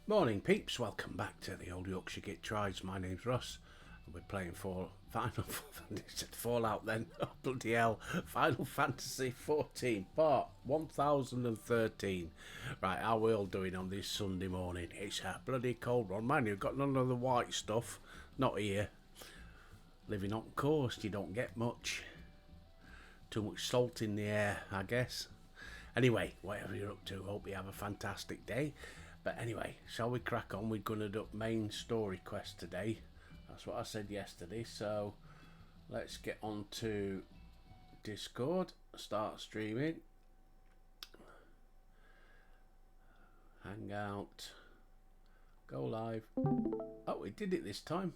Morning peeps, welcome back to the Old Yorkshire Git Tries. My name's Russ and we're playing Fallout then. Oh, bloody hell. Final Fantasy 14 part 1013. Right, how are we all doing on this Sunday morning? It's a bloody cold one. Man, you've got none of the white stuff. Not here. Living on coast, you don't get much. Too much salt in the air, I guess. Anyway, whatever you're up to, hope you have a fantastic day. But anyway, shall we crack on? We're going to do main story quest today. That's what I said yesterday. So let's get on to Discord, start streaming, Hangout, go live. Oh, we did it this time.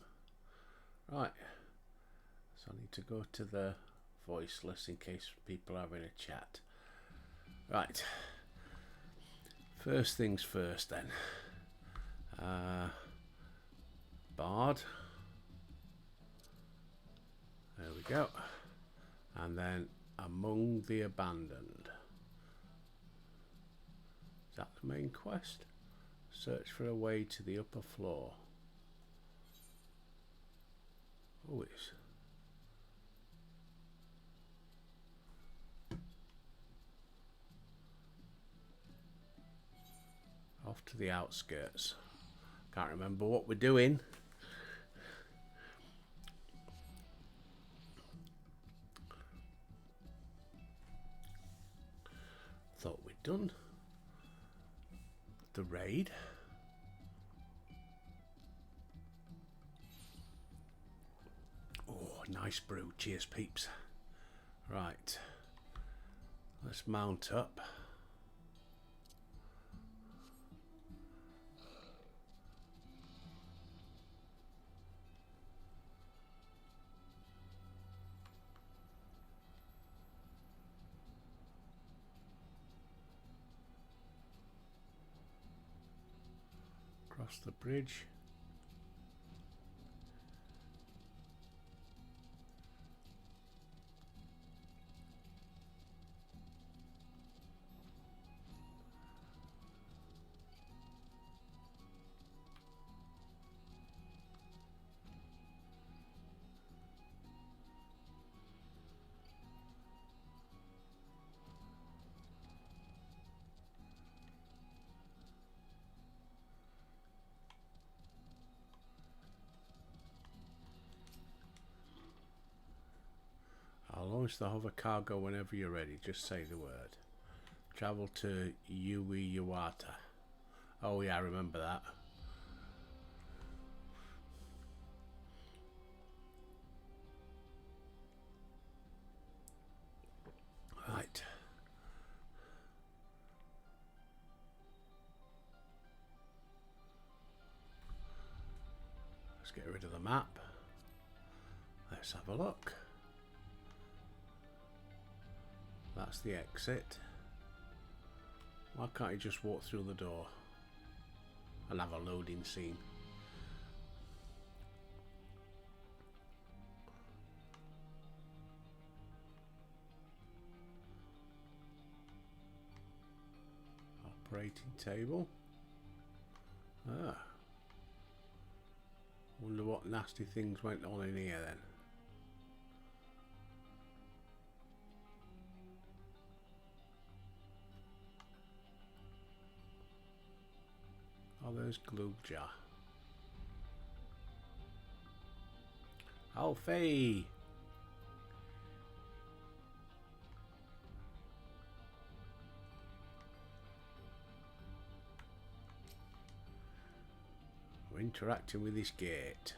Right. So I need to go to the voiceless in case people are in a chat. Right. First things first then. Bard. There we go. And then Among the Abandoned. Is that the main quest? Search for a way to the upper floor. Oh, it's... off to the outskirts. Can't remember what we're doing. Thought we'd done the raid. Oh, nice brew. Cheers, peeps. Right. Let's mount up. Across the bridge. I'll launch the hover cargo whenever you're ready. Just say the word. Travel to Uwata. Oh yeah, I remember that. Right. Let's get rid of the map. Let's have a look. That's the exit. Why can't you just walk through the door and have a loading scene? Operating table. Ah. Wonder what nasty things went on in here then. Oh, there's Glubja. Alfie! We're interacting with this gate.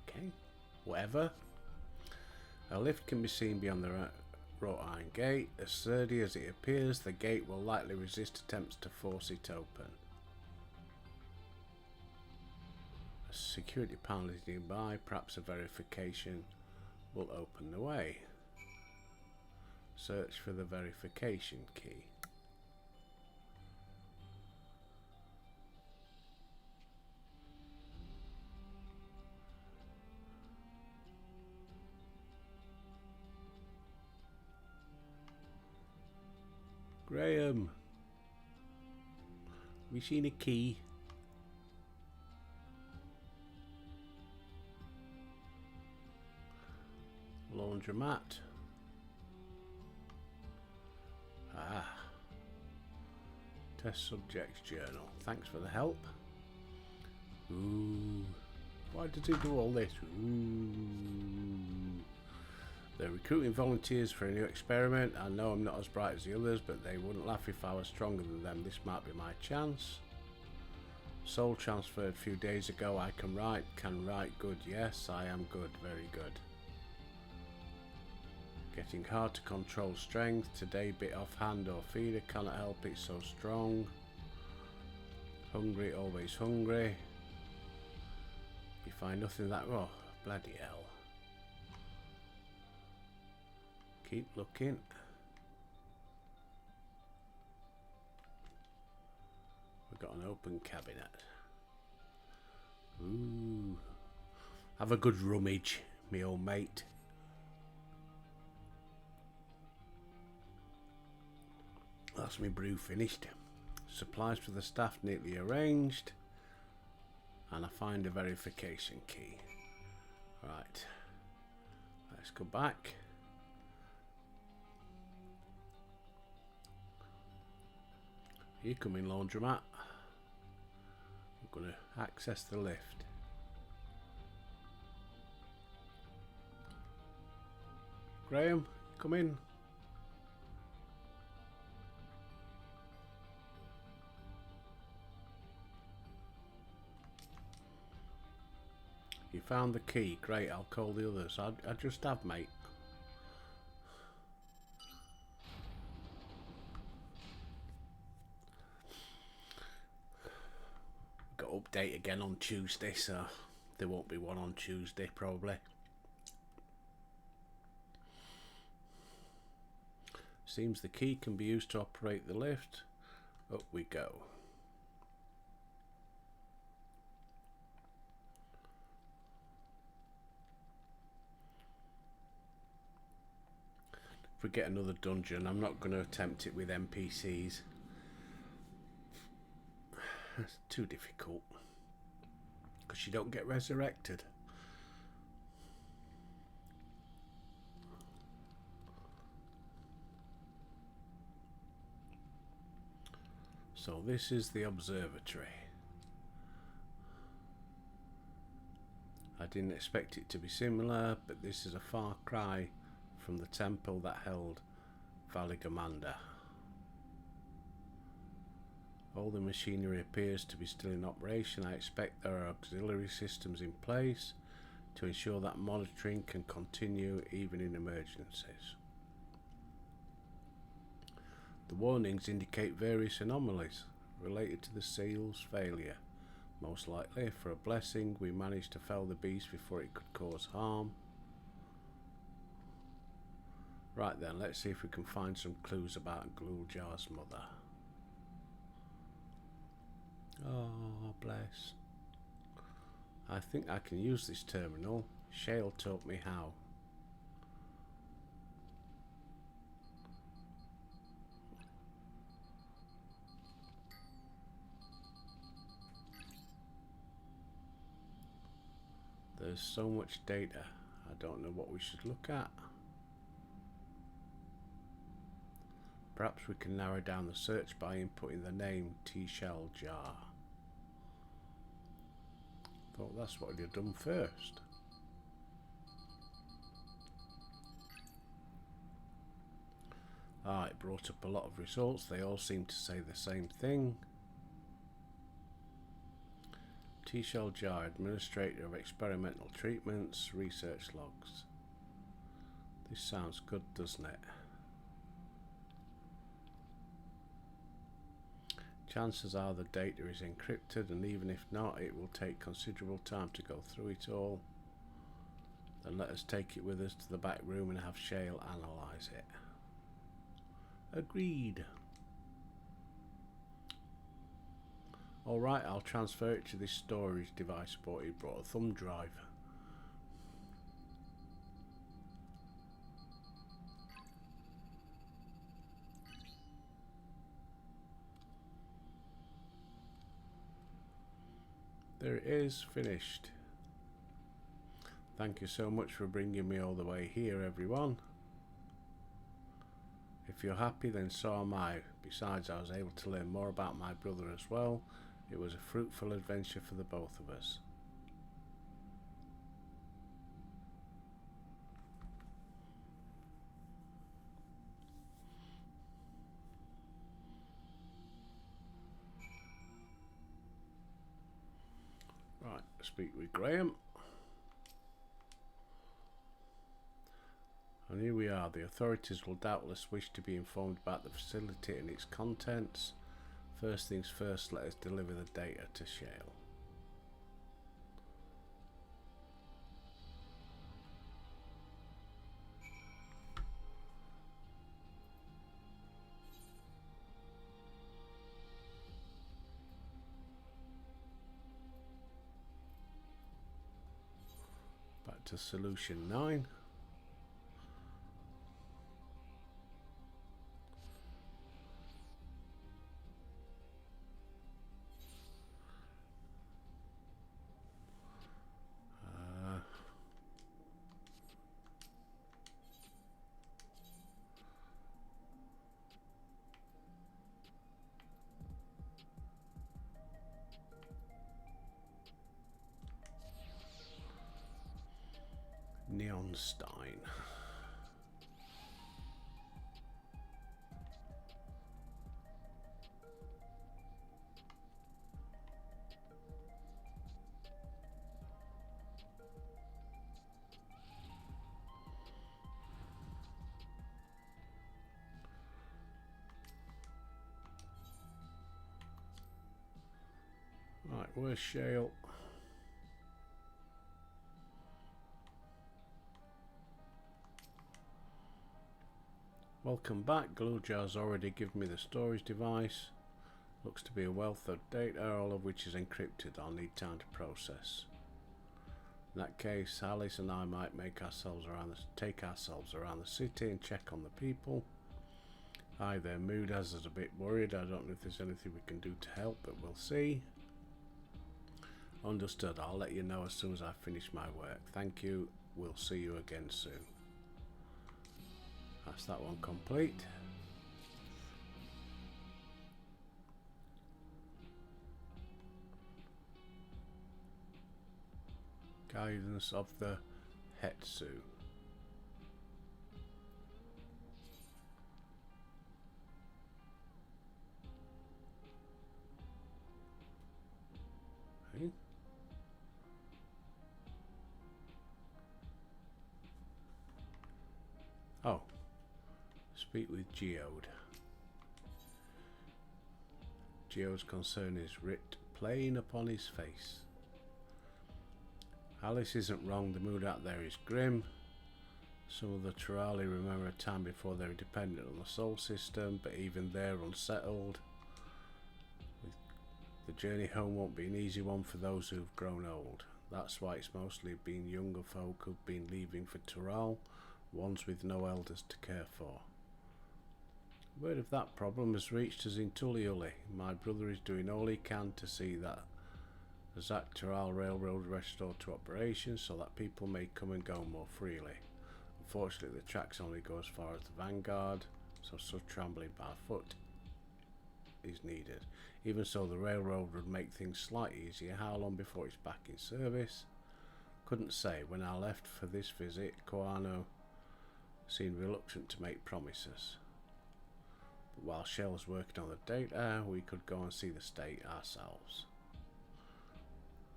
Okay, whatever. A lift can be seen beyond the wrought iron gate. As sturdy as it appears, the gate will likely resist attempts to force it open. A security panel is nearby. Perhaps a verification will open the way. Search for the verification key. Graham, have you seen a key? laundromat. Ah. Test subjects journal. Thanks for the help. Ooh. Why does he do all this? Ooh. They're recruiting volunteers for a new experiment. I know I'm not as bright as the others, but they wouldn't laugh if I was stronger than them. This might be my chance. Soul transferred a few days ago. I can write. Can write good. Yes, I am good. Very good. Getting hard to control strength. Today bit off hand or feeder. Cannot help it. So strong. Hungry. Always hungry. You find nothing that... Oh, bloody hell. Keep looking. We've got an open cabinet. Ooh. Have a good rummage, me old mate. That's me brew finished. Supplies for the staff neatly arranged. And I find a verification key. Right. Let's go back. You come in, laundromat. I'm going to access the lift. Graham, come in. You found the key. Great, I'll call the others. I just have, mate. Got to update again on Tuesday, so there won't be one on Tuesday probably. Seems the key can be used to operate the lift. Up we go. If we get another dungeon, I'm not going to attempt it with NPCs. It's too difficult. Because you don't get resurrected. So this is the observatory. I didn't expect it to be similar, but this is a far cry from the temple that held Valigamanda. All the machinery appears to be still in operation. I expect there are auxiliary systems in place to ensure that monitoring can continue even in emergencies. The warnings indicate various anomalies related to the seal's failure. Most likely, for a blessing, we managed to fell the beast before it could cause harm. Right then, let's see if we can find some clues about Gluljar's mother. Oh, bless. I think I can use this terminal. Shale taught me how. There's so much data. I don't know what we should look at. Perhaps we can narrow down the search by inputting the name T-Shell Jar. Thought that's what you'd done first. Ah, it brought up a lot of results. They all seem to say the same thing. T-Shell Jar, Administrator of Experimental Treatments, Research Logs. This sounds good, doesn't it? Chances are the data is encrypted, and even if not, it will take considerable time to go through it all. Then let us take it with us to the back room and have Shale analyse it. Agreed. Alright, I'll transfer it to this storage device, but it brought a thumb drive. There it is, finished. Thank you so much for bringing me all the way here, everyone. If you're happy, then so am I. Besides, I was able to learn more about my brother as well. It was a fruitful adventure for the both of us. Right, speak with Graham. And here we are. The authorities will doubtless wish to be informed about the facility and its contents. First things first, let us deliver the data to Shale. Back to solution 9. Neonstein. Right, where's Shale? Welcome back. Glowjar's already given me the storage device. Looks to be a wealth of data, all of which is encrypted. I'll need time to process. In that case, Alice and I might take ourselves around the city and check on the people. Hi there, Moodaz is a bit worried. I don't know if there's anything we can do to help, but we'll see. Understood. I'll let you know as soon as I finish my work. Thank you. We'll see you again soon. That's that one complete. Guidance of the Hetsu. Hey. Oh. Speak with Geode. Geode's concern is writ plain upon his face. Alice isn't wrong, the mood out there is grim. Some of the Turali remember a time before they were dependent on the Sol system, but even they're unsettled. The journey home won't be an easy one for those who've grown old. That's why it's mostly been younger folk who've been leaving for Tural, ones with no elders to care for. Word of that problem has reached us in Tuliuli. My brother is doing all he can to see that the Zak Tural Railroad restored to operation so that people may come and go more freely. Unfortunately, the tracks only go as far as the Vanguard, so such trampling by foot is needed. Even so, the railroad would make things slightly easier. How long before it's back in service? Couldn't say. When I left for this visit, Koano seemed reluctant to make promises. But while Shell was working on the data, we could go and see the state ourselves.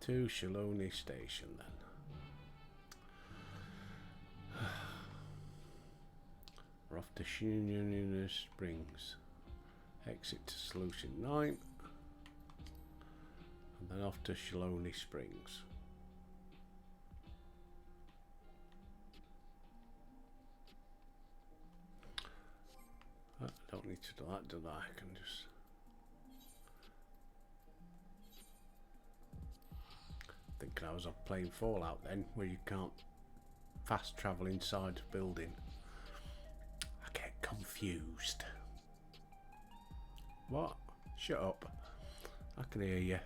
To Shaloni Station then. We're off to Shaloni Springs. Exit to Solution 9. And then off to Shaloni Springs. I don't need to do that, do I? I can just... Thinking I was on playing Fallout then, where you can't fast travel inside a building. I get confused. What? Shut up. I can hear you.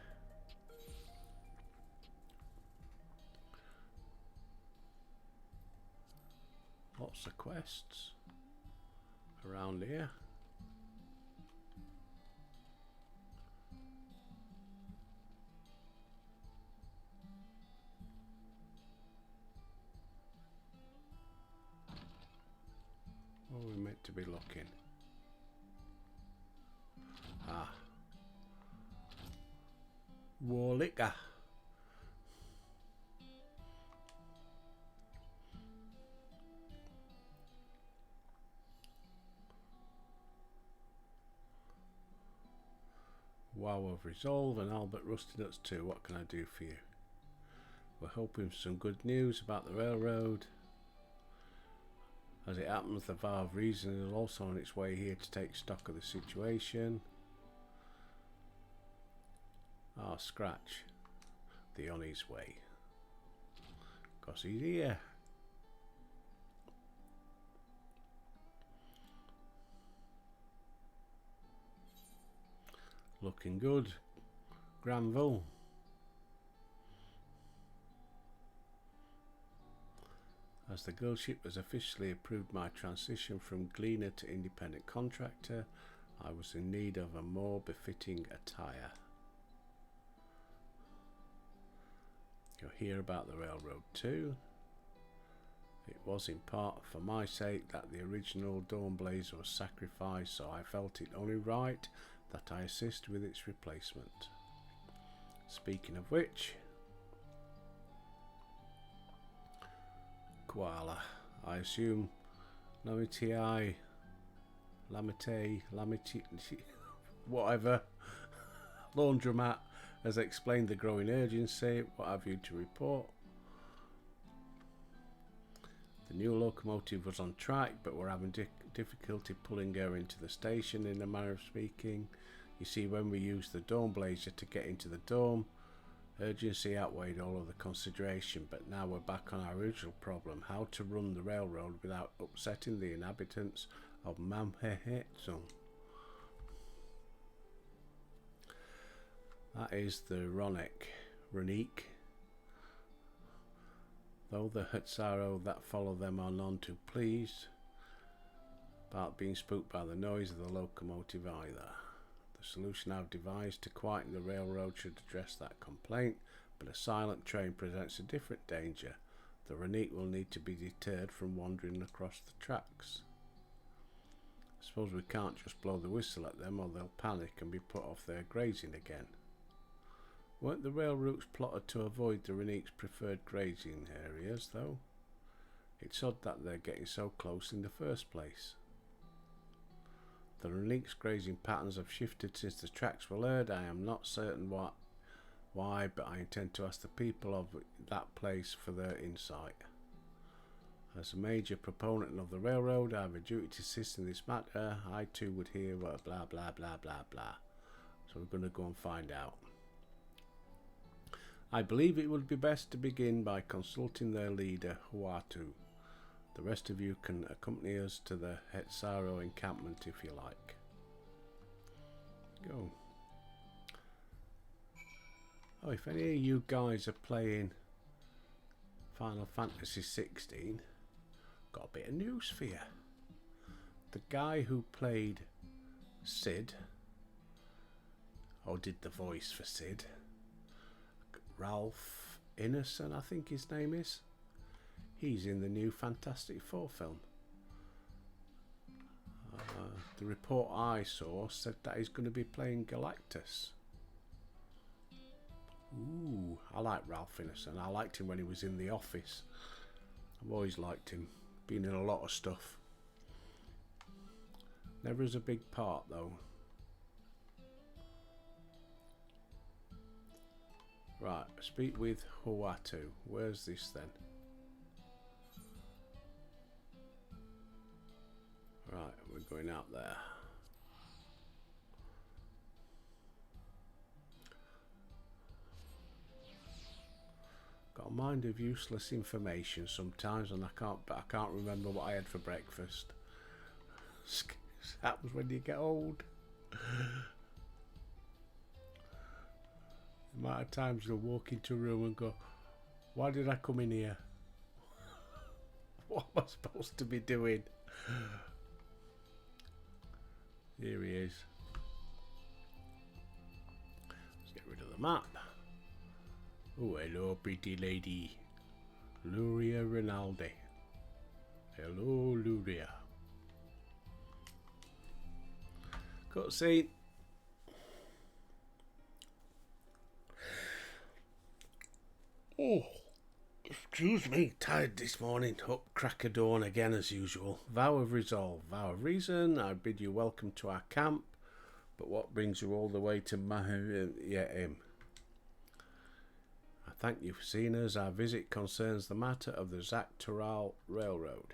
Lots of quests around here. Where are we meant to be looking? Ah. Warlicker. Wow of Resolve and Albert Rusty Nuts 2. What can I do for you? We're hoping for some good news about the railroad. As it happens, the Vow of Reason is also on its way here to take stock of the situation. Ah, Scratch. The on his way. 'Cause he's here. Looking good. Granville. As the Girl Ship has officially approved my transition from gleaner to independent contractor, I was in need of a more befitting attire. You'll hear about the railroad too. It was in part for my sake that the original Dawnblazer was sacrificed, so I felt it only right that I assist with its replacement. Speaking of which, Koala, I assume Lamite, whatever, Laundromat has explained the growing urgency. What have you to report? The new locomotive was on track, but we're having difficulty pulling her into the station, in a manner of speaking. You see, when we used the Dawnblazer to get into the dome, urgency outweighed all of the consideration, but now we're back on our original problem, how to run the railroad without upsetting the inhabitants of Mamhehetsun. That is the Ronique. Though the Hatsaro that follow them are none too pleased about being spooked by the noise of the locomotive either. The solution I've devised to quieten the railroad should address that complaint, but a silent train presents a different danger. The Ronique will need to be deterred from wandering across the tracks. I suppose we can't just blow the whistle at them, or they'll panic and be put off their grazing again. Weren't the rail routes plotted to avoid the Ronique's preferred grazing areas, though? It's odd that they're getting so close in the first place. The Ronique's grazing patterns have shifted since the tracks were laid. I am not certain why, but I intend to ask the people of that place for their insight. As a major proponent of the railroad, I have a duty to assist in this matter. I too would hear what blah blah blah blah blah. So we're going to go and find out. I believe it would be best to begin by consulting their leader, Huatu. The rest of you can accompany us to the Hatsaro encampment if you like. Go. Oh, if any of you guys are playing Final Fantasy 16, got a bit of news for you. The guy who played Sid, or did the voice for Sid, Ralph Ineson, I think his name is. He's in the new Fantastic Four film. The report I saw said that he's going to be playing Galactus. Ooh, I like Ralph Ineson. I liked him when he was in The Office. I've always liked him. Been in a lot of stuff. Never as a big part though. Right, speak with Huatu. Where's this then? Right, we're going out there. Got a mind of useless information sometimes, and I can't remember what I had for breakfast. Happens when you get old. The amount of times you'll walk into a room and go, why did I come in here? What am I supposed to be doing? Here he is. Let's get rid of the map. Oh, hello, pretty lady. Luria Rinaldi. Hello, Luria. Cutscene. Oh, excuse me, tired this morning. Up crack of dawn again as usual. Vow of resolve, vow of reason. I bid you welcome to our camp. But what brings you all the way to him? I thank you for seeing us. Our visit concerns the matter of the Zaktural Railroad.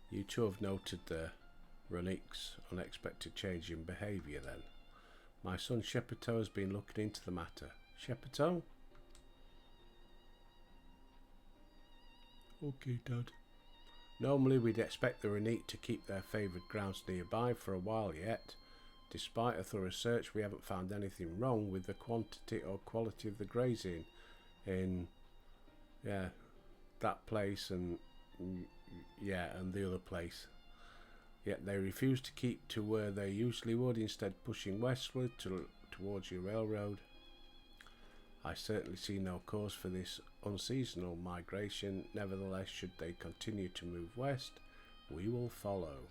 You two have noted the Runique's unexpected change in behaviour then. My son Shepperton has been looking into the matter. Shepperton? Okay, Dad. Normally we'd expect the Runique to keep their favoured grounds nearby for a while yet. Despite a thorough search, we haven't found anything wrong with the quantity or quality of the grazing in that place and the other place. Yet they refuse to keep to where they usually would, instead pushing westward towards your railroad. I certainly see no cause for this unseasonal migration. Nevertheless, should they continue to move west, we will follow.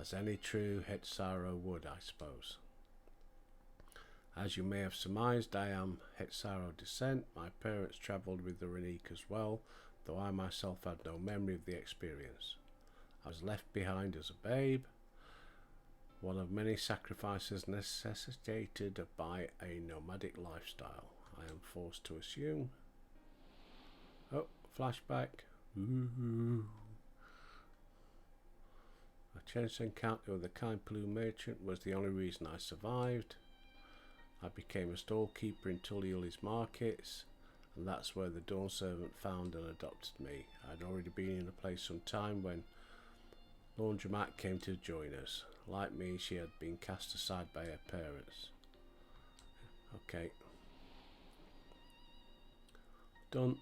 As any true Hetsaro would, I suppose. As you may have surmised, I am Hetsaro descent. My parents travelled with the Runique as well, though I myself had no memory of the experience. I was left behind as a babe, one of many sacrifices necessitated by a nomadic lifestyle. I am forced to assume. Oh, flashback. Ooh. A chance encounter with the kind blue merchant was the only reason I survived. I became a storekeeper in Tuliuli's markets, and that's where the Dawn Servant found and adopted me. I'd already been in the place some time when Laundromat came to join us. Like me, she had been cast aside by her parents. Okay. Done.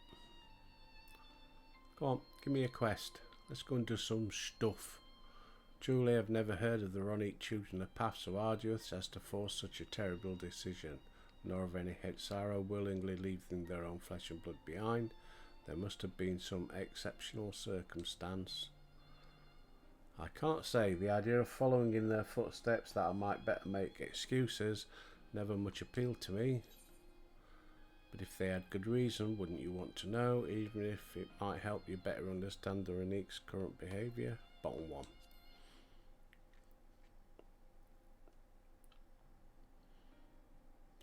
Come on, give me a quest. Let's go and do some stuff. Truly, I've never heard of the Runique choosing a path so arduous as to force such a terrible decision, nor of any Hetsaro willingly leaving their own flesh and blood behind. There must have been some exceptional circumstance. I can't say. The idea of following in their footsteps that I might better make excuses never much appealed to me. But if they had good reason, wouldn't you want to know, even if it might help you better understand the Runique's current behaviour? Bottom one.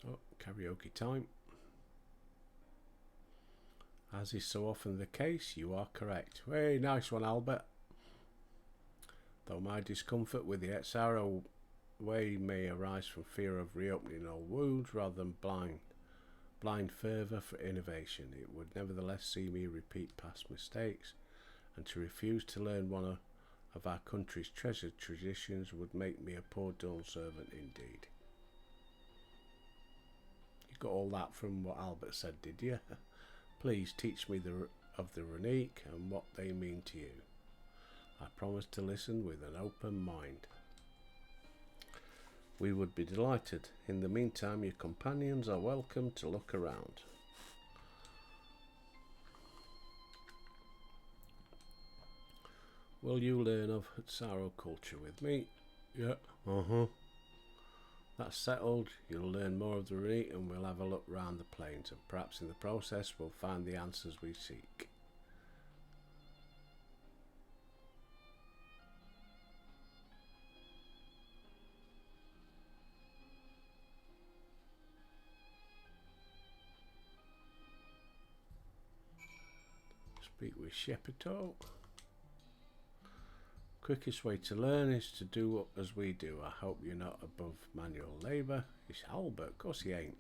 Oh, karaoke time. As is so often the case, you are correct. Hey, nice one, Albert. Though my discomfort with the Hetsaro way may arise from fear of reopening old wounds rather than blind fervour for innovation, it would nevertheless see me repeat past mistakes, and to refuse to learn one of our country's treasured traditions would make me a poor dull servant indeed. You got all that from what Albert said, did you? Please teach me of the Runique and what they mean to you. I promise to listen with an open mind. We would be delighted. In the meantime, your companions are welcome to look around. Will you learn of Hetsaro culture with me? Yeah. That's settled. You'll learn more of the Runique and we'll have a look round the plains, and perhaps in the process we'll find the answers we seek. Speak with Shepperton. Quickest way to learn is to do as we do. I hope you're not above manual labour. It's Albert, of course he ain't.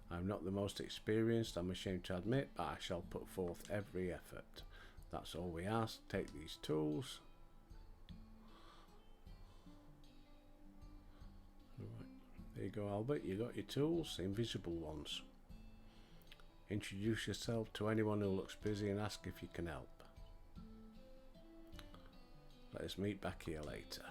I'm not the most experienced, I'm ashamed to admit, but I shall put forth every effort. That's all we ask. Take these tools. There you go, Albert. You got your tools, invisible ones. Introduce yourself to anyone who looks busy and ask if you can help. Let us meet back here later.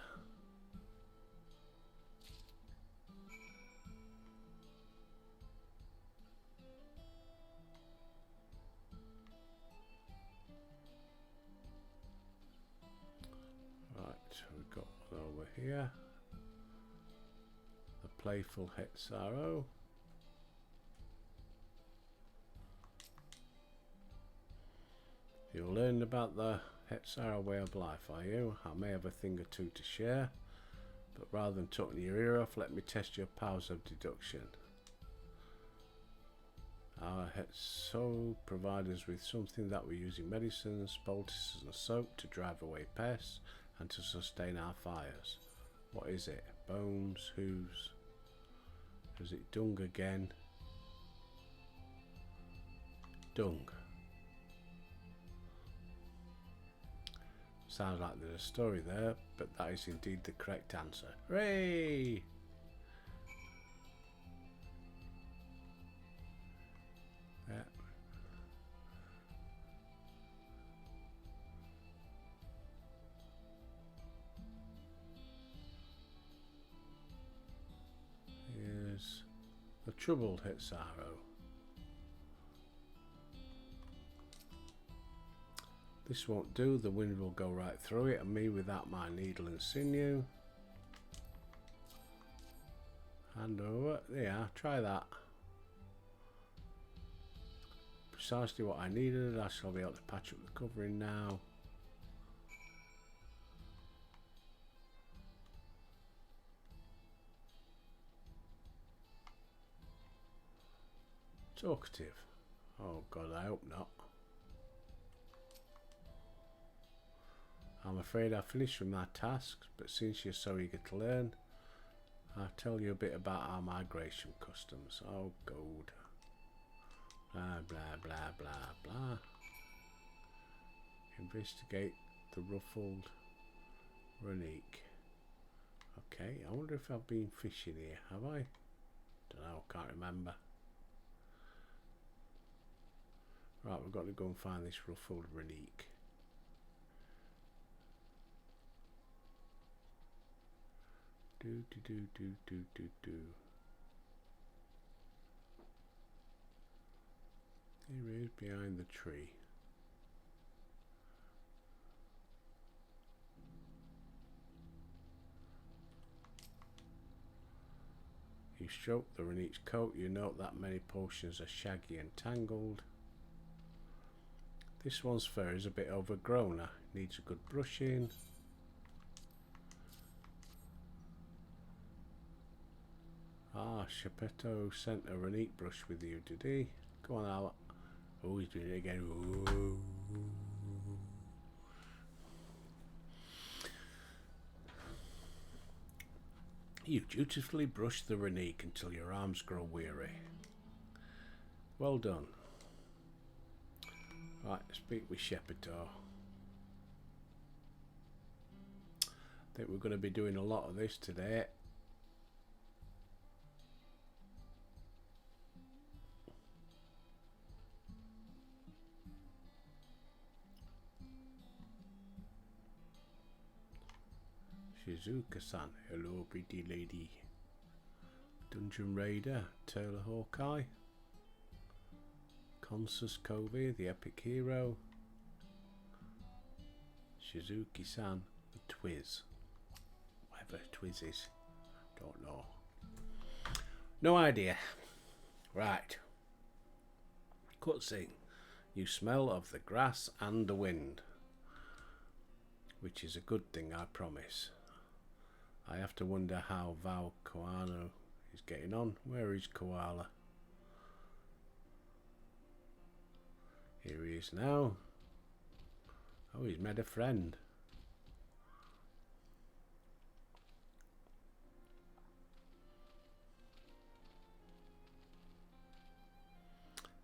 Right, we've got one over here. The playful Hetzaro. You'll learn about the Hetzaro way of life, are you? I may have a thing or two to share, but rather than talking your ear off, let me test your powers of deduction. Our Hetzo provide us with something that we use in medicines, poultices and soap to drive away pests and to sustain our fires. What is it? Bones? Hooves? Is it dung again? Dung. Sounds like there's a story there, but that is indeed the correct answer. Hooray! Yeah. Here's the troubled Hetzaro. This won't do, the wind will go right through it, and me without my needle and sinew. Hand over, there, try that. Precisely what I needed. I shall be able to patch up the covering now. Talkative. Oh God, I hope not. I'm afraid I've finished with my tasks, but since you're so eager to learn, I'll tell you a bit about our migration customs. Oh, gold. Blah, blah, blah, blah, blah. Investigate the ruffled Runique. Okay, I wonder if I've been fishing here. Have I? Don't know, can't remember. Right, we've got to go and find this ruffled Runique. Do. Here he is behind the tree. You stroke the Runique's coat, you note that many portions are shaggy and tangled. This one's fur is a bit overgrown, needs a good brushing. Ah, Geppetto sent a Runique brush with you, did he? Go on, Albert. Oh, he's doing it again. Ooh. You dutifully brush the Runique until your arms grow weary. Well done. Right, speak with Geppetto. I think we're going to be doing a lot of this today. Shizuka-san, hello pretty lady. Dungeon Raider, Taylor Hawkeye. Consus Covey, the epic hero. Shizuki-san, the Twiz. Whatever Twiz is, don't know. No idea. Right. Cutscene. You smell of the grass and the wind. Which is a good thing, I promise. I have to wonder how Val Koano is getting on. Where is Koala? Here he is now. Oh, he's made a friend.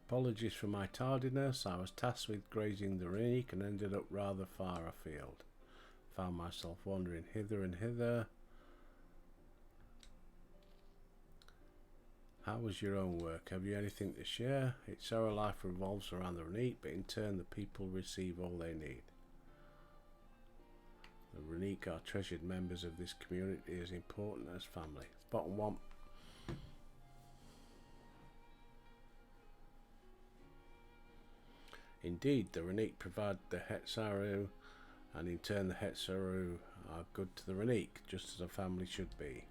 Apologies for my tardiness. I was tasked with grazing the Runique and ended up rather far afield. Found myself wandering hither and hither. How was your own work? Have you anything to share? It's our life revolves around the Renique, but in turn the people receive all they need. The Renique are treasured members of this community, as important as family. Bottom one. Indeed, the Renique provide the Hetzaru, and in turn the Hetzaru are good to the Renique, just as a family should be.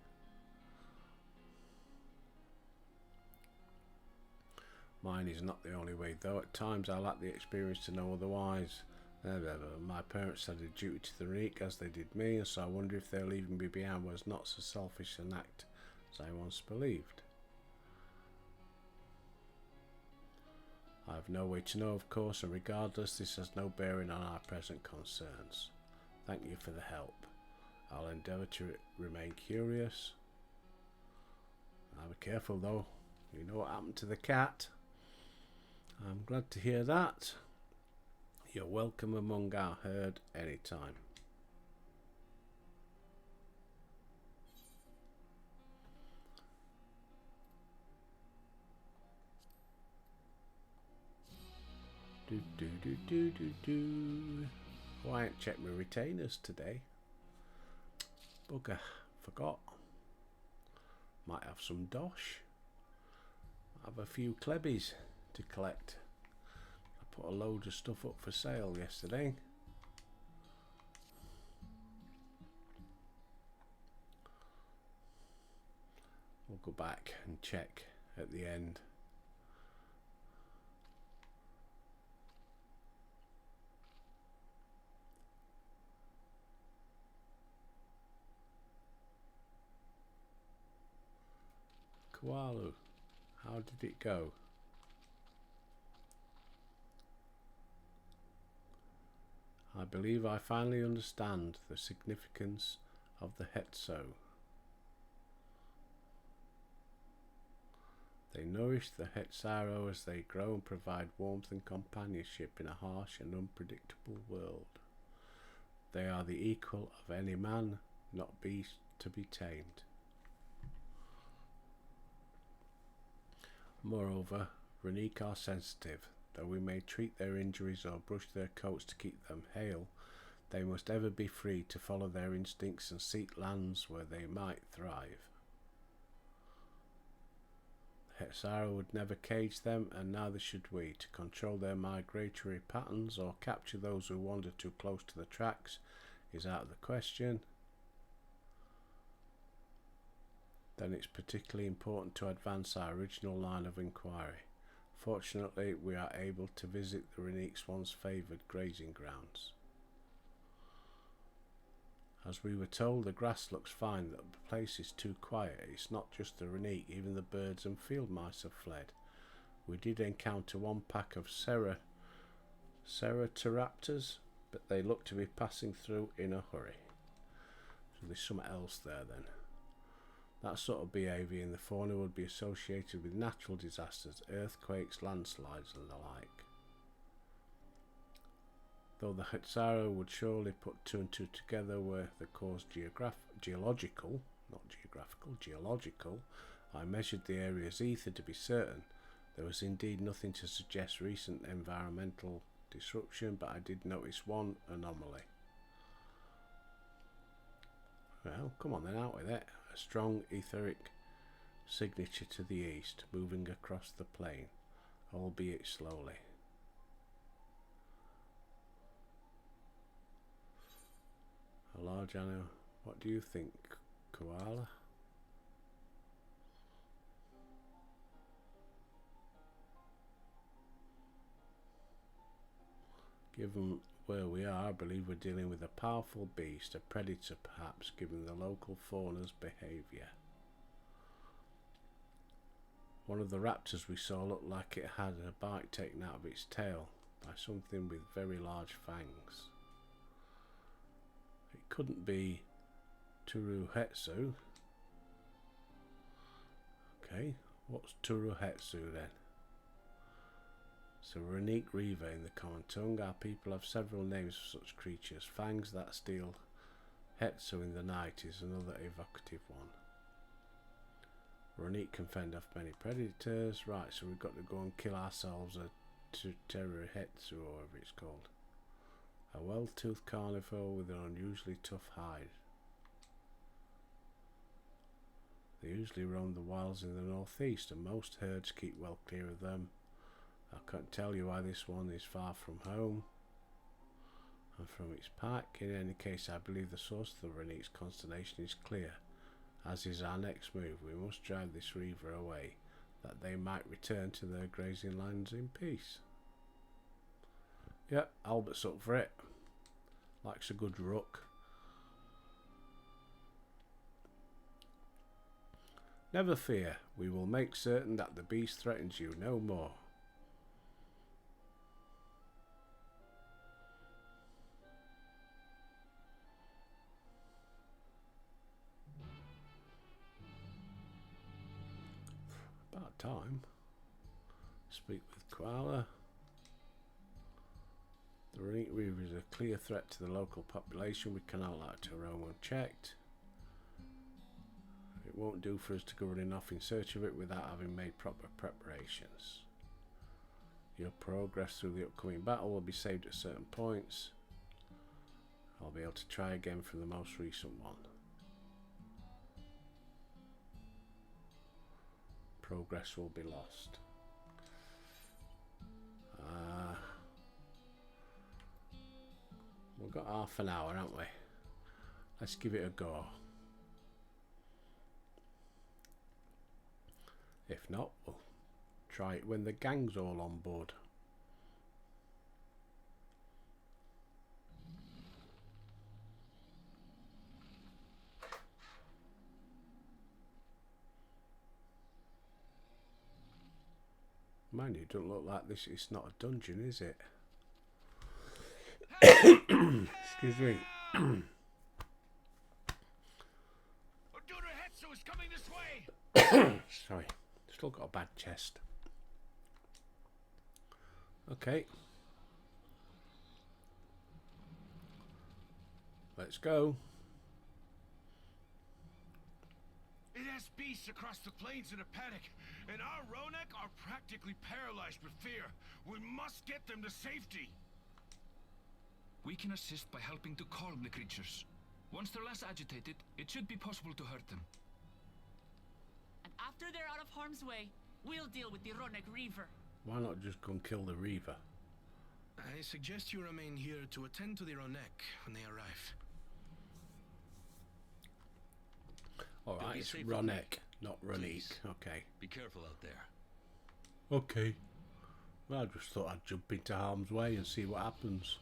Mine is not the only way, though. At times I lack the experience to know otherwise. My parents had a duty to the Renique, as they did me, and so I wonder if their leaving me behind was not so selfish an act as I once believed. I have no way to know, of course, and regardless, this has no bearing on our present concerns. Thank you for the help. I'll endeavour to remain curious. I'll be careful, though. You know what happened to the cat? I'm glad to hear that. You're welcome among our herd anytime. Oh, I ain't checked my retainers today. Bugger, forgot. Might have some dosh. Have a few Klebbies to collect. I put a load of stuff up for sale yesterday. We'll go back and check at the end. Koalu, how did it go? I believe I finally understand the significance of the Hetzo. They nourish the Hetzaro as they grow and provide warmth and companionship in a harsh and unpredictable world. They are the equal of any man, not beast to be tamed. Moreover, Renique are sensitive. Though we may treat their injuries or brush their coats to keep them hale, they must ever be free to follow their instincts and seek lands where they might thrive. The Hetzaro would never cage them, and neither should we. To control their migratory patterns or capture those who wander too close to the tracks is out of the question. Then it's particularly important to advance our original line of inquiry. Fortunately, we are able to visit the Renique's once favoured grazing grounds. As we were told, the grass looks fine, that the place is too quiet. It's not just the Renique, even the birds and field mice have fled. We did encounter one pack of Ceratops, but they look to be passing through in a hurry. So there's something else there then. That sort of behaviour in the fauna would be associated with natural disasters, earthquakes, landslides and the like. Though the Hetzaro would surely put two and two together where the cause geological, I measured the area's ether to be certain. There was indeed nothing to suggest recent environmental disruption, but I did notice one anomaly. Well, come on then, out with it. A strong etheric signature to the east, moving across the plain, albeit slowly. A large animal. What do you think, koala? Given where we are, I believe we're dealing with a powerful beast, a predator perhaps, given the local fauna's behaviour. One of the raptors we saw looked like it had a bite taken out of its tail by something with very large fangs. It couldn't be Turuhetsu. Okay, what's Turuhetsu then? So Renique Riva in the common tongue. Our people have several names for such creatures. Fangs that steal. Hetsu in the night is another evocative one. Runique can fend off many predators. Right, so we've got to go and kill ourselves a Pterohetsu, or whatever it's called. A well-toothed carnivore with an unusually tough hide. They usually roam the wilds in the northeast, and most herds keep well clear of them. I can't tell you why this one is far from home and from its pack. In any case, I believe the source of the Runique's consternation is clear, as is our next move. We must drive this reaver away, that they might return to their grazing lands in peace. Yep, Albert's up for it. Likes a good ruck. Never fear, we will make certain that the beast threatens you no more. About time. Speak with Koala. The Runique Reaver is a clear threat to the local population. We cannot allow it to roam unchecked. It won't do for us to go running off in search of it without having made proper preparations. Your progress through the upcoming battle will be saved at certain points. I'll be able to try again from the most recent one. Progress will be lost. We've got half an hour, haven't we? Let's give it a go. If not, we'll try it when the gang's all on board. Mind you, it doesn't look like this. It's not a dungeon, is it? Excuse me. Pterohetsu is coming this way. Sorry, still got a bad chest. Okay. Let's go. It has beasts across the plains in a panic, and our Ronek are practically paralyzed with fear. We must get them to safety. We can assist by helping to calm the creatures. Once they're less agitated, it should be possible to hurt them. And after they're out of harm's way, we'll deal with the Ronek Reaver. Why not just go and kill the Reaver? I suggest you remain here to attend to the Ronek when they arrive. Alright, it's Ronek, not Runique. Okay. Be careful out there. Okay. Well, I just thought I'd jump into harm's way and see what happens.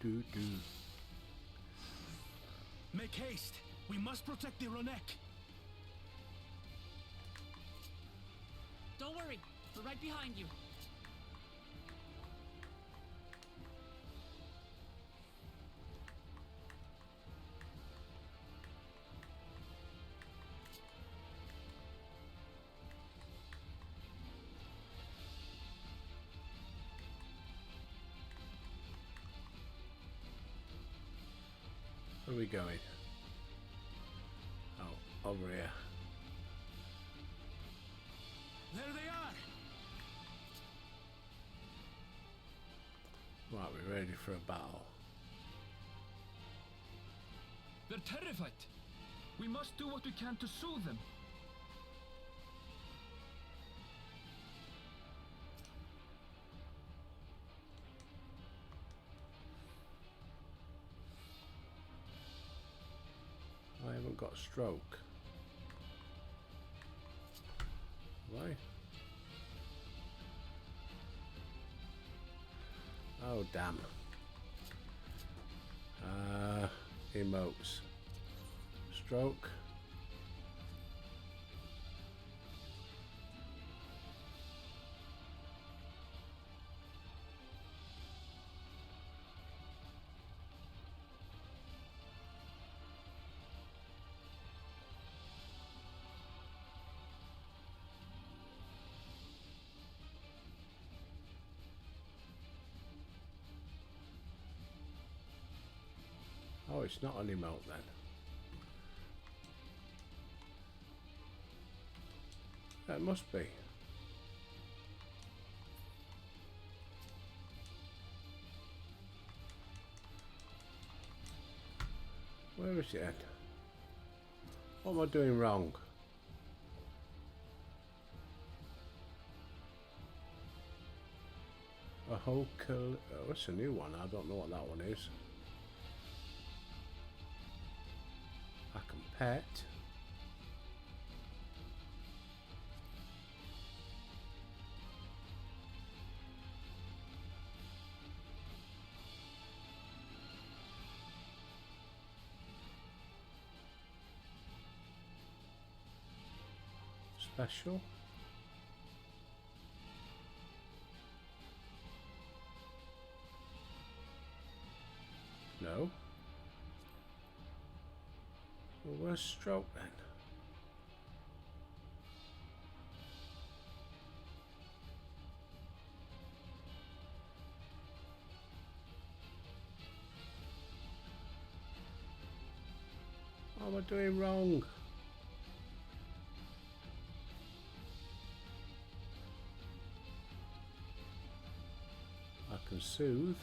Do. Make haste! We must protect the Ronek! Don't worry, we're right behind you. Where are we going? Oh, over here. There they are! Right, we're ready for a battle. They're terrified. We must do what we can to soothe them. I haven't got a stroke. Have I? Oh, damn. Emotes. Stroke. it's not an emote then. It must be. Where is it then? What am I doing wrong? A whole oh, it's a new one. I don't know what that one is. I can pet. Special. No. Well, where's stroke then? What am I doing wrong? I can soothe.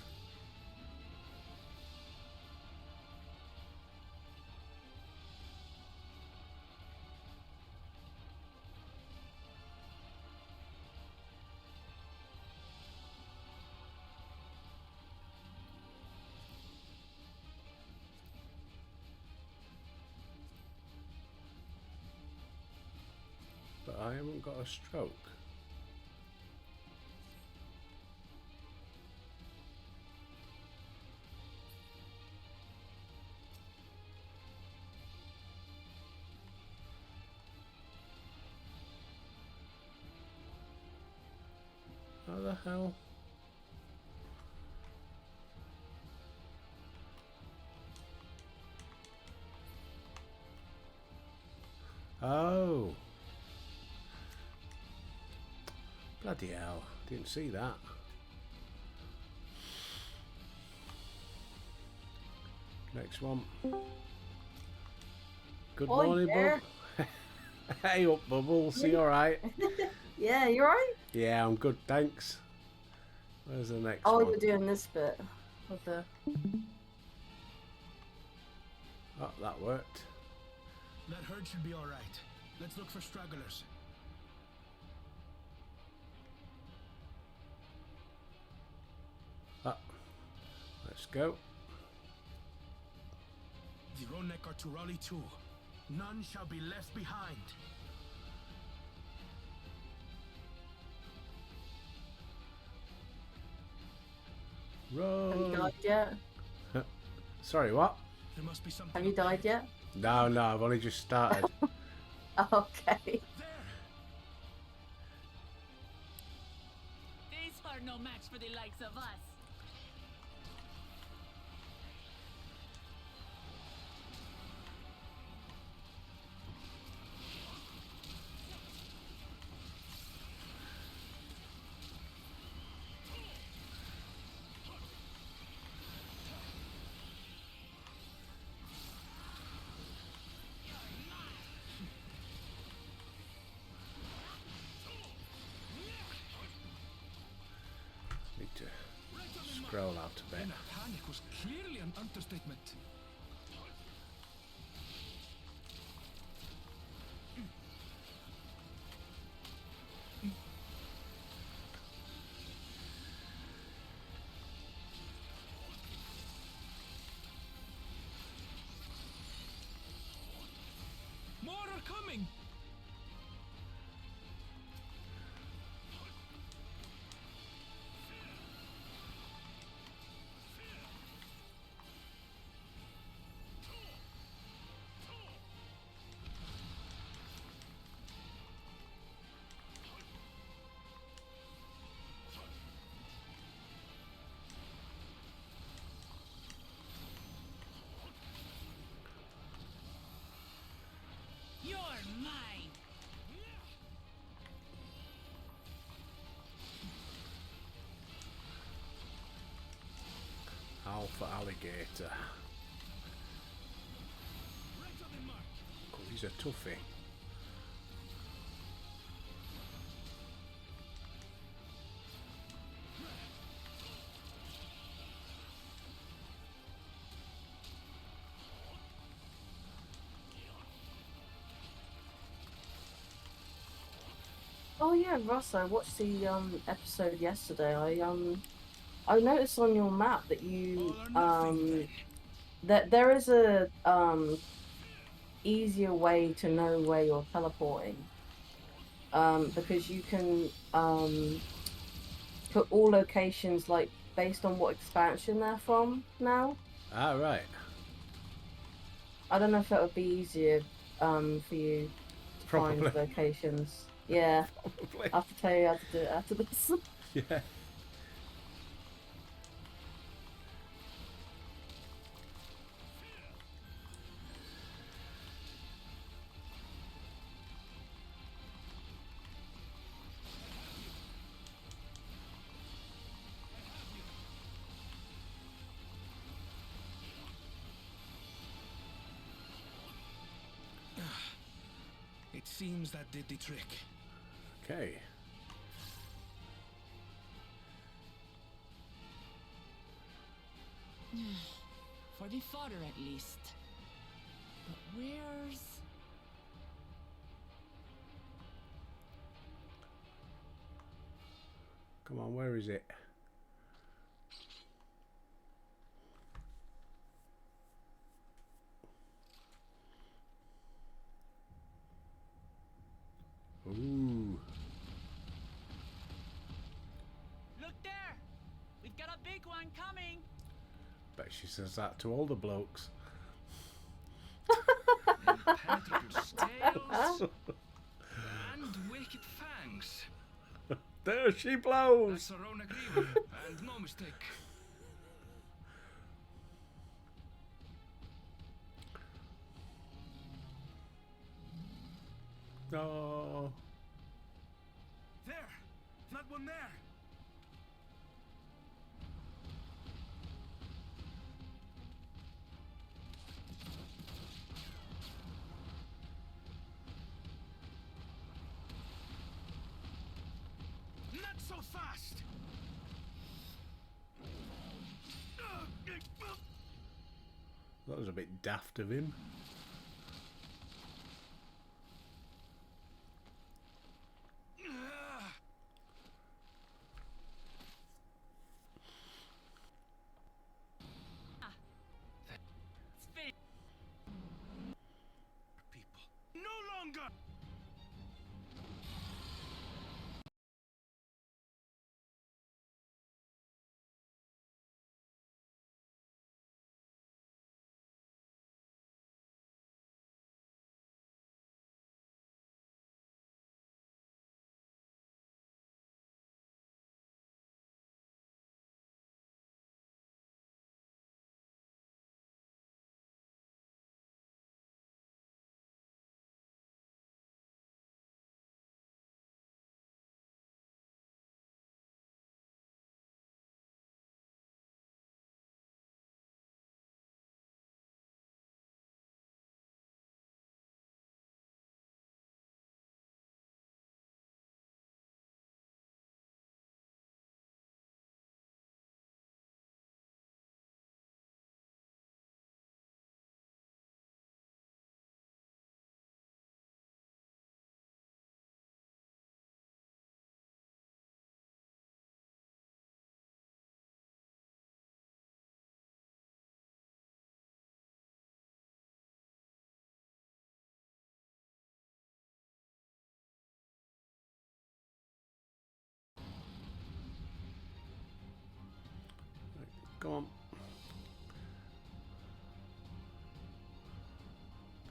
But I haven't got a stroke. How the hell? Oh. Bloody hell. Didn't see that. Next one. Good Oi morning, there. Bub. Hey up, Bubbles. You alright? Yeah, you alright? Yeah, I'm good, thanks. Where's the next Oh, one? you're doing this bit of the. Oh, that worked. That herd should be all right. Let's look for stragglers. Ah, let's go. The Ronek are to rally too. None shall be left behind. Have you Run. died yet? Sorry, what? There must be something. Have you up there. died yet? No, I've only just started. Okay. There! These are no match for the likes of us. Need to scroll out a bit. In a panic was clearly an understatement. More are coming! You're mine. Alpha alligator. he's a toughie. Oh yeah, Russ, I watched the episode yesterday. I noticed on your map that you All or nothing, then. that there is a easier way to know where you're teleporting. Because you can put all locations like based on what expansion they're from now. Ah, right. I don't know if that would be easier for you to Probably. find locations. Yeah, Probably. I have to tell you how to do it after this. Yeah. It seems that did the trick. Okay. For the fodder, at least. But where's... Come on, where is it? Ooh. Look there! We've got a big one coming! Bet she says that to all the blokes. Impenetrable scales and wicked fangs. There she blows! That's a Ronak Reaver, and no mistake. No. There! Not one there! Not so fast! That was a bit daft of him. It's finished. People. No longer! Go on.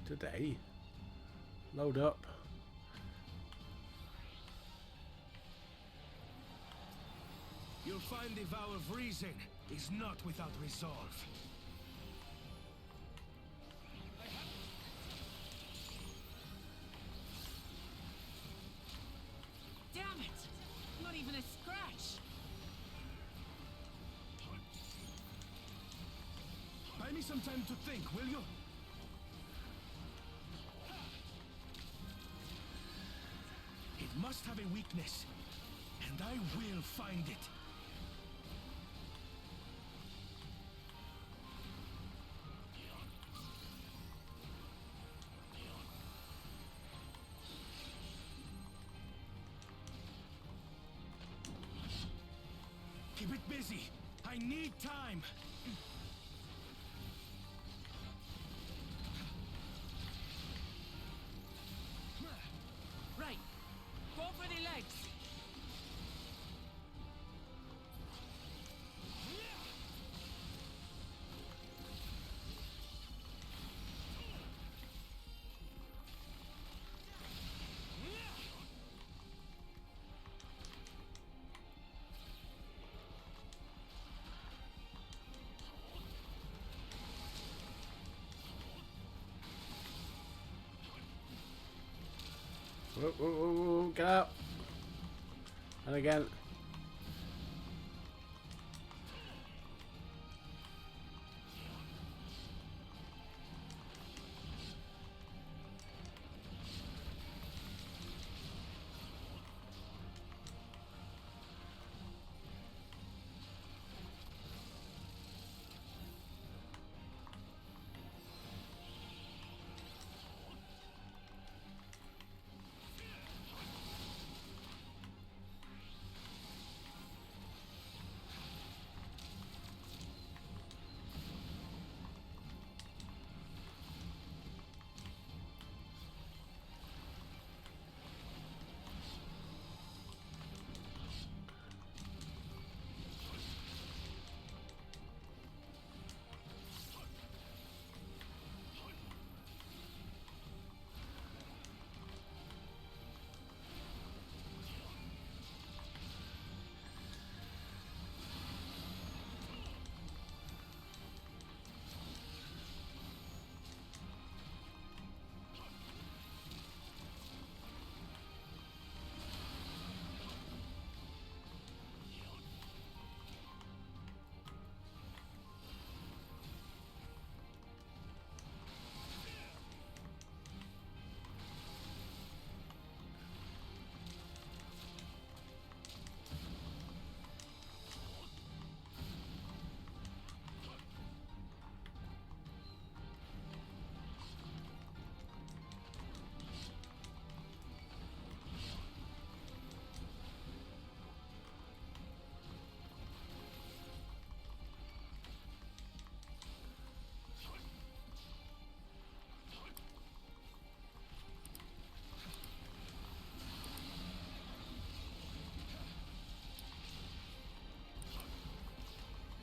Today. Load up. You'll find the vow of reason is not without resolve. Damn it! Not even a scratch! Buy me some time to think, will you? must have a weakness, and I will find it. Keep it busy. I need time. Right. Go for the legs. Whoa, whoa, whoa, whoa, get out. And again.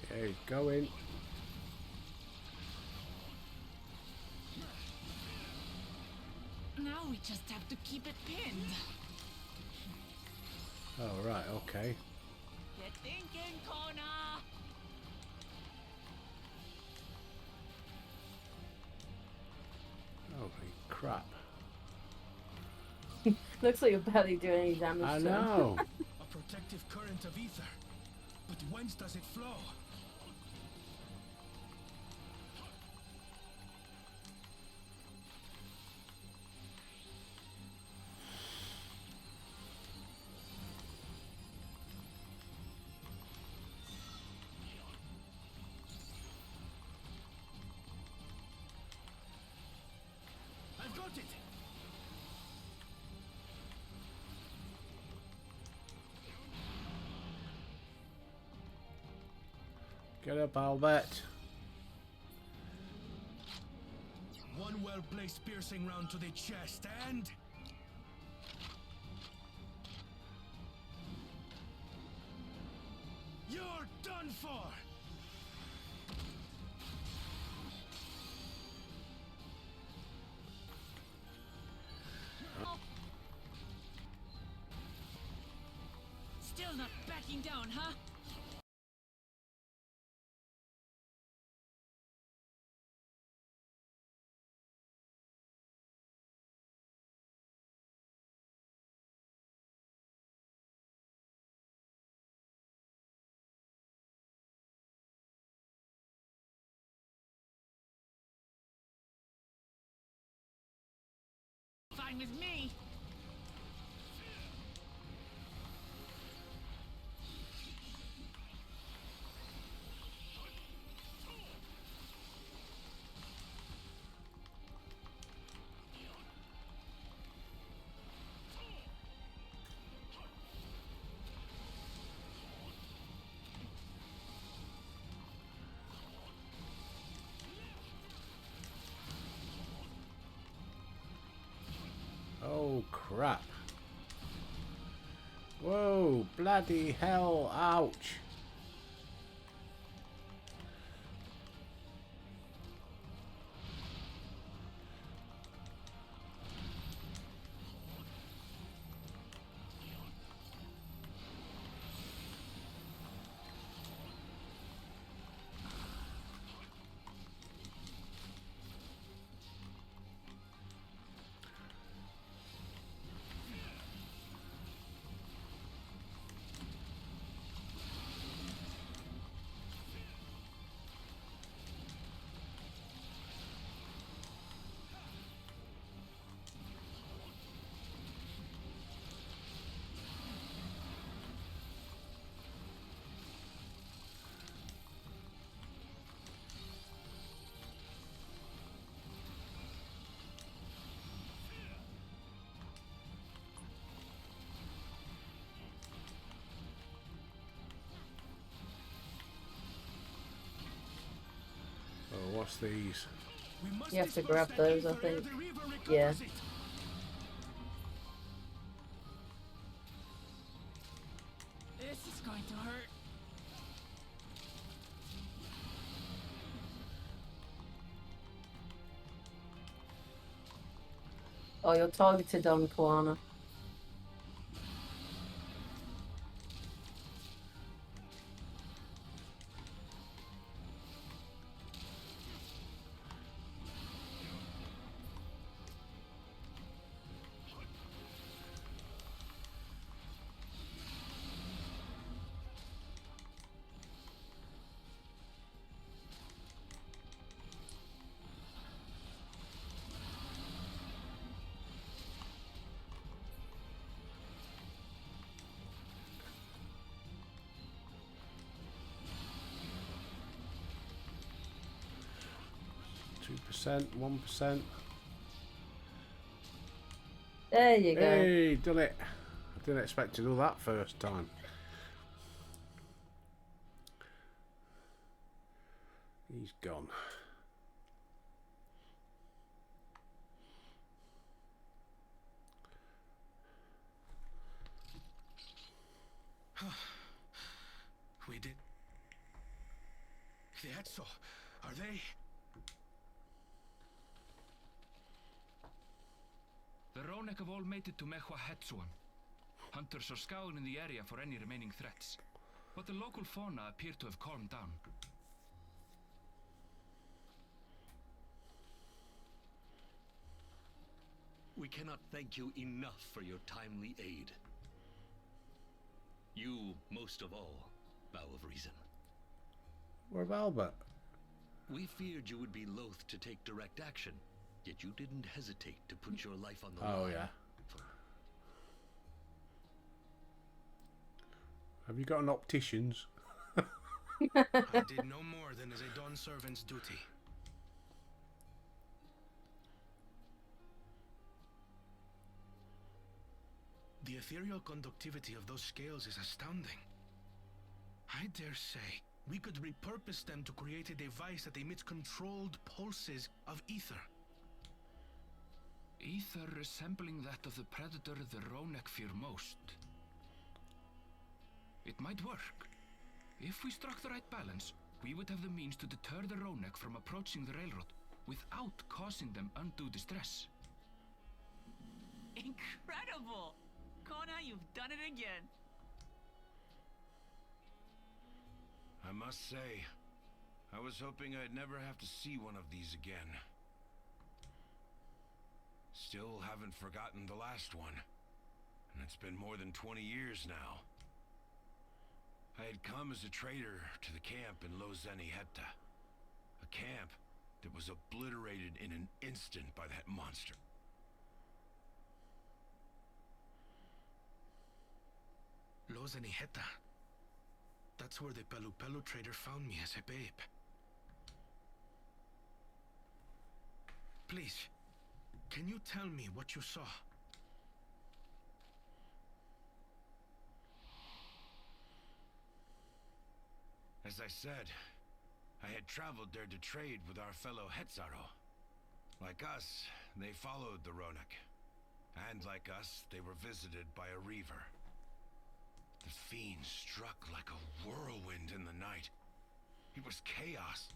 Okay, go in. Now we just have to keep it pinned. Oh, right, okay. Get thinking, Kona! Holy crap. Looks like you're barely doing any damage I to him. know. A protective current of ether. But whence does it flow? I've got it! Get up, Albert. One well-placed piercing round to the chest, and... you're done for! Still not backing down, huh? Fine with me. Oh, crap. Whoa, bloody hell, ouch. Oh, what's these? You have to grab those, I think. Yeah. This is going to hurt. Oh, you're targeted on Koana. %, 1%. There you go. Hey, done it. I didn't expect to do that first time. He's gone. We did. The Etso, are they? The Ronek have all made it to Mehua Hetsuan. Hunters are scouring the area for any remaining threats, but the local fauna appear to have calmed down. We cannot thank you enough for your timely aid. You, most of all, Bow of Reason. Where's Albert? We feared you would be loath to take direct action, yet you didn't hesitate to put your life on the line. Oh, yeah. Have you got an optician's? I did no more than is a Dawn servant's duty. The ethereal conductivity of those scales is astounding. I dare say we could repurpose them to create a device that emits controlled pulses of ether. Ether resembling that of the predator the Ronek fear most. It might work. If we struck the right balance, we would have the means to deter the Ronek from approaching the railroad without causing them undue distress. Incredible! Kona, you've done it again. I must say, I was hoping I'd never have to see one of these again. Still haven't forgotten the last one, and it's been more than 20 years now. I had come as a trader to the camp in Lozeni Hetta, a camp that was obliterated in an instant by that monster. Lozeni Hetta. That's where the Pelu Pelu trader found me as a babe. Please, can you tell me what you saw? As I said, I had traveled there to trade with our fellow Hetzaro. Like us, they followed the Ronek. And like us, they were visited by a reaver. The fiend struck like a whirlwind in the night. It was chaos.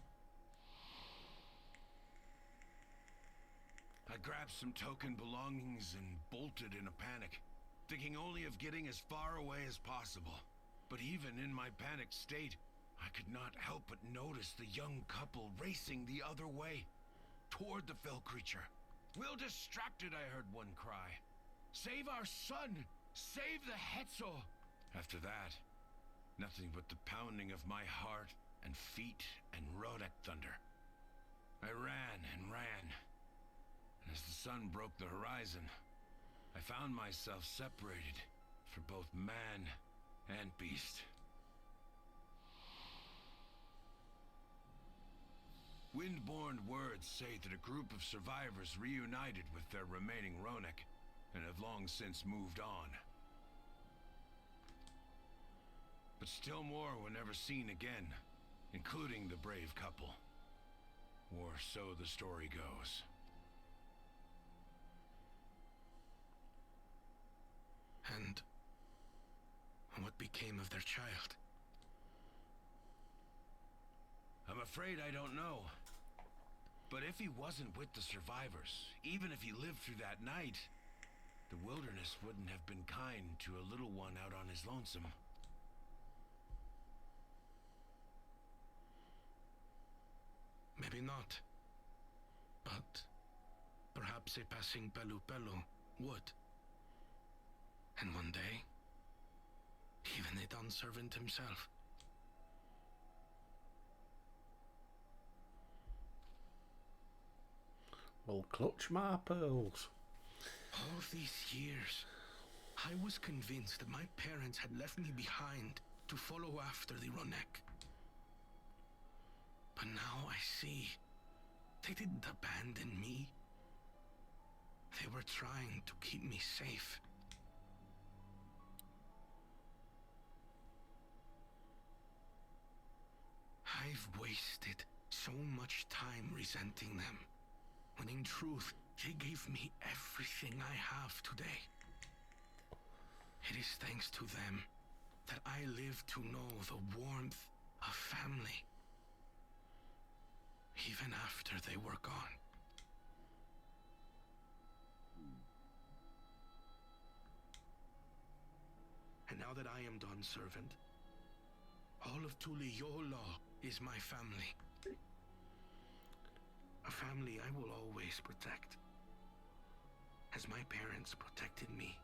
I grabbed some token belongings and bolted in a panic, thinking only of getting as far away as possible. But even in my panicked state, I could not help but notice the young couple racing the other way, toward the fell creature. "We're distracted," I heard one cry. "Save our son! Save the Hetzel!" After that, nothing but the pounding of my heart and feet and Rodak thunder. I ran and ran. And as the sun broke the horizon, I found myself separated for both man and beast. Windborne words say that a group of survivors reunited with their remaining Ronek and have long since moved on. But still more were never seen again, including the brave couple. Or so the story goes. And what became of their child? I'm afraid I don't know. But if he wasn't with the survivors, even if he lived through that night, the wilderness wouldn't have been kind to a little one out on his lonesome. Maybe not. But perhaps a passing Pelu Pelu would. And one day, even a Dawn servant himself. Well, clutch my pearls. All these years, I was convinced that my parents had left me behind to follow after the Ronek. But now I see, they didn't abandon me. They were trying to keep me safe. I've wasted so much time resenting them, when in truth, they gave me everything I have today. It is thanks to them that I live to know the warmth of family, even after they were gone. And now that I am Dawn's servant, all of Tuliyola is my family. A family I will always protect, as my parents protected me.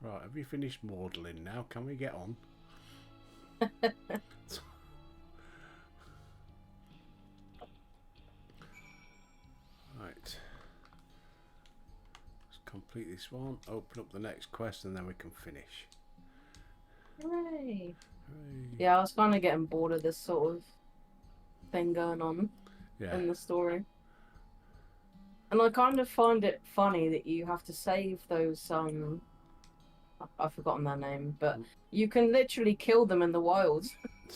Right, have you finished modelling now? Can we get on? Right. Let's complete this one, open up the next quest, and then we can finish. Hooray. Hooray. Yeah, I was kind of getting bored of this sort of thing going on Yeah. in the story. And I kind of find it funny that you have to save those, I've forgotten their name, but you can literally kill them in the wild,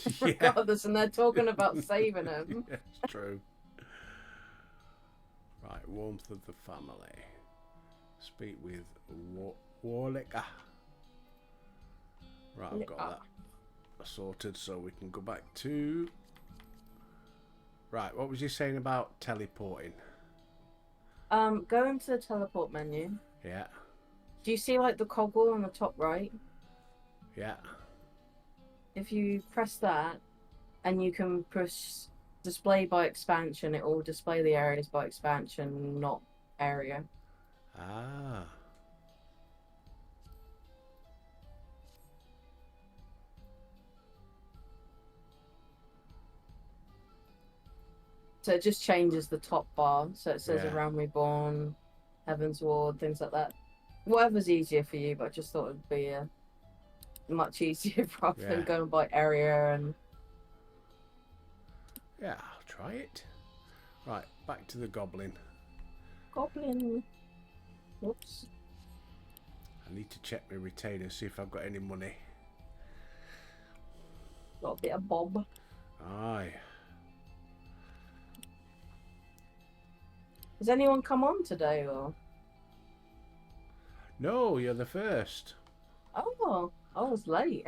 Yeah. regardless, and they're talking about saving them. Yeah, it's true. Right, warmth of the family. Speak with Warlicker. Right, I've got that sorted, so we can go back to... Right, what was you saying about teleporting? Go into the teleport menu. Yeah, Do you see like the cogwheel on the top right? yeah. If you press that, and you can push display by expansion, it will display the areas by expansion, not area. Ah. So it just changes the top bar. So it says Yeah. Around Reborn, Heaven's Ward, things like that. Whatever's easier for you, but I just thought it would be much easier rather Yeah. than going by area and... Yeah, I'll try it. Right, back to the goblin. Goblin. Whoops. I need to check my retainer, see if I've got any money. Got a bit of bob. Aye. Has anyone come on today or? No, you're the first. Oh, I was late.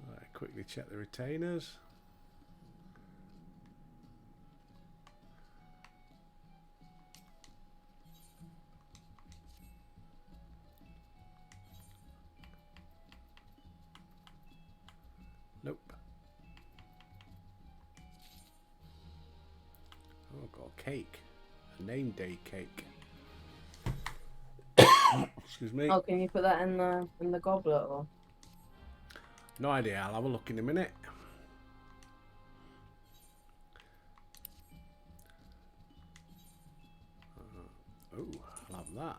Right, quickly check the retainers. Nope. Oh, I've got a cake. A name day cake. Excuse me. Oh, can you put that in the goblet or? No idea. I'll have a look in a minute. Oh, I'll have that.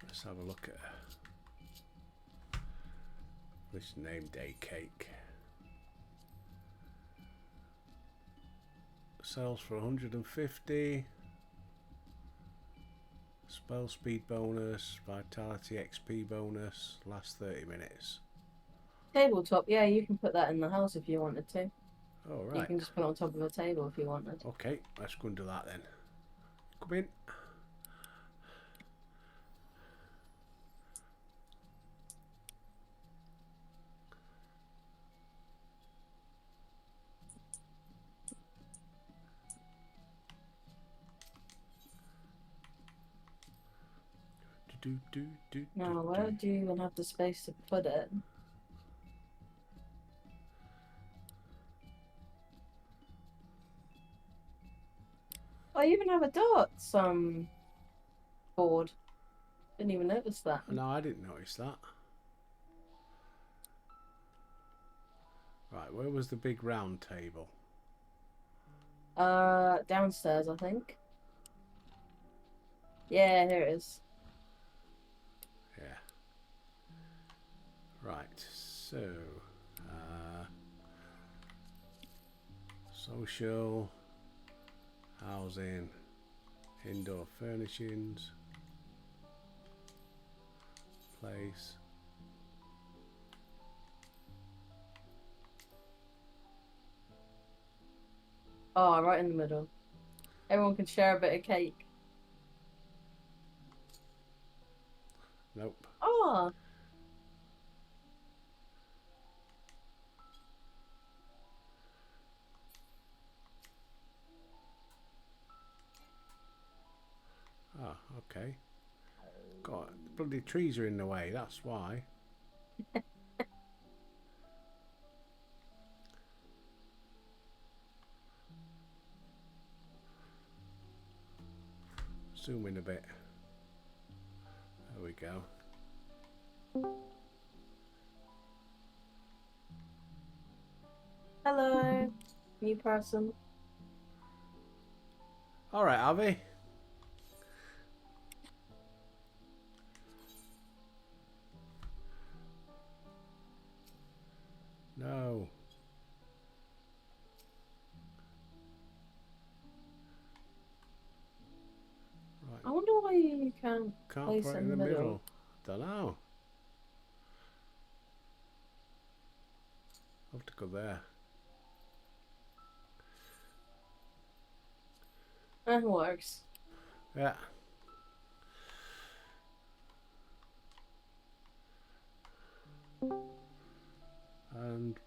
Let's have a look at this name day cake. Sells for 150. Spell speed bonus, vitality XP bonus, last 30 minutes. Tabletop, yeah, you can put that in the house if you wanted to. Oh, You right. can just put it on top of a table if you wanted. Okay, let's go and do that then. Come in. Now, where do you even have the space to put it? I even have a darts board. Didn't even notice that. No, I didn't notice that. Right, where was the big round table? Downstairs, I think. Yeah, here it is. Yeah. Right, so social, housing, indoor furnishings, place. Oh, right in the middle. Everyone can share a bit of cake. Nope. Oh, Ah, okay. God, the bloody trees are in the way, that's why. Zoom in a bit. There we go. hello, new person. All right, Avi. No. Right. I wonder why you can't place put it in the middle. Don't know. I'll have to go there. That works. Yeah. And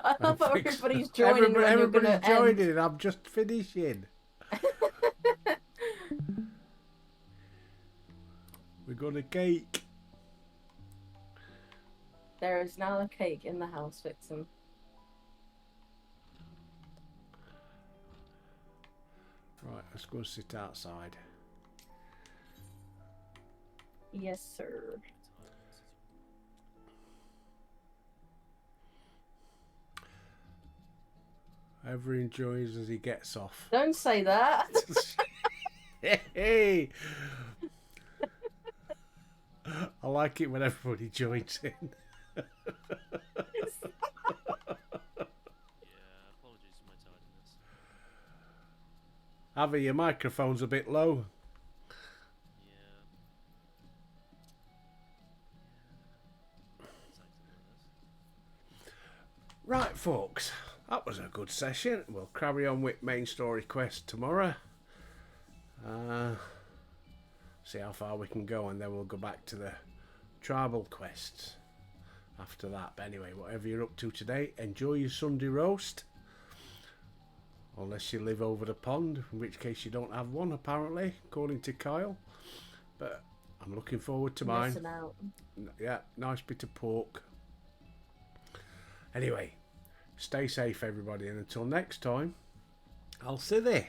I love how think everybody's joining when you're everybody's gonna joining, end. and I'm just finishing. We got a cake. There is now a cake in the house, Vixen. Right, let's go and sit outside. Yes, sir. Ever enjoys as he gets off. Don't say that. Hey! I like it when everybody joins in. Yeah, apologies for my tardiness. Avi, your microphone's a bit low. Yeah. Right, folks, that was a good session. We'll carry on with main story quest tomorrow. See how far we can go, and then we'll go back to the tribal quests after that. But anyway, whatever you're up to today, enjoy your Sunday roast. Unless you live over the pond, in which case you don't have one, apparently, according to Kyle. But I'm looking forward to mine. Missing out. Yeah, nice bit of pork. Anyway, stay safe, everybody, and until next time, I'll see thee.